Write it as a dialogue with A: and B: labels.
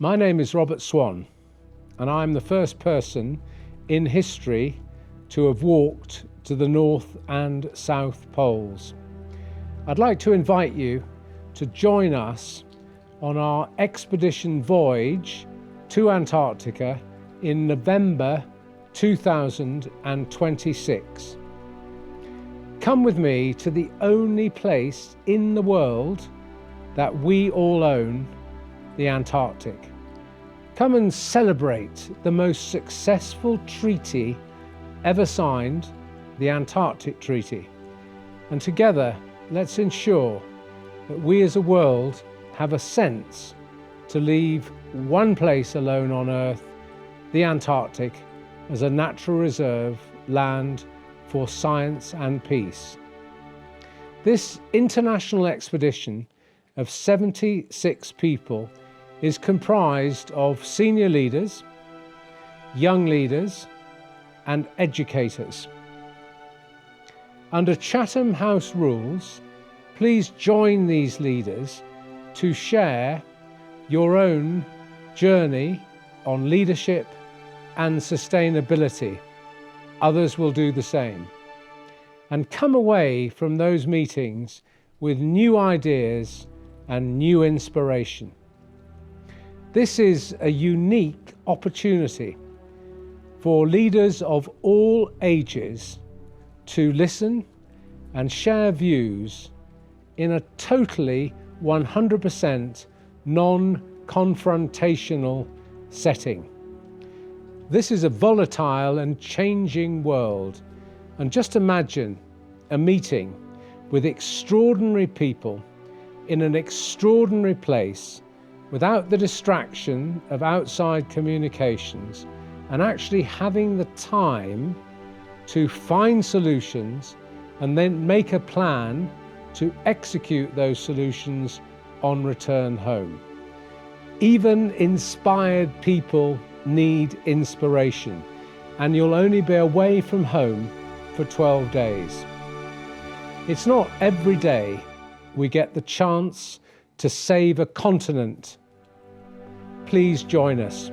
A: My name is Robert Swan, and I'm the first person in history to have walked to the North and South Poles. I'd like to invite you to join us on our expedition voyage to Antarctica in November 2026. Come with me to the only place in the world that we all own, the Antarctic. Come and celebrate the most successful treaty ever signed, the Antarctic Treaty. And together, let's ensure that we as a world have a sense to leave one place alone on Earth, the Antarctic, as a natural reserve land for science and peace. This international expedition of 76 people is comprised of senior leaders, young leaders, and educators. Under Chatham House rules, please join these leaders to share your own journey on leadership and sustainability. Others will do the same. And come away from those meetings with new ideas and new inspiration. This is a unique opportunity for leaders of all ages to listen and share views in a totally 100% non-confrontational setting. This is a volatile and changing world, and just imagine a meeting with extraordinary people in an extraordinary place without the distraction of outside communications, and actually having the time to find solutions and then make a plan to execute those solutions on return home. Even inspired people need inspiration, and you'll only be away from home for 12 days. It's not every day we get the chance to save a continent. Please join us.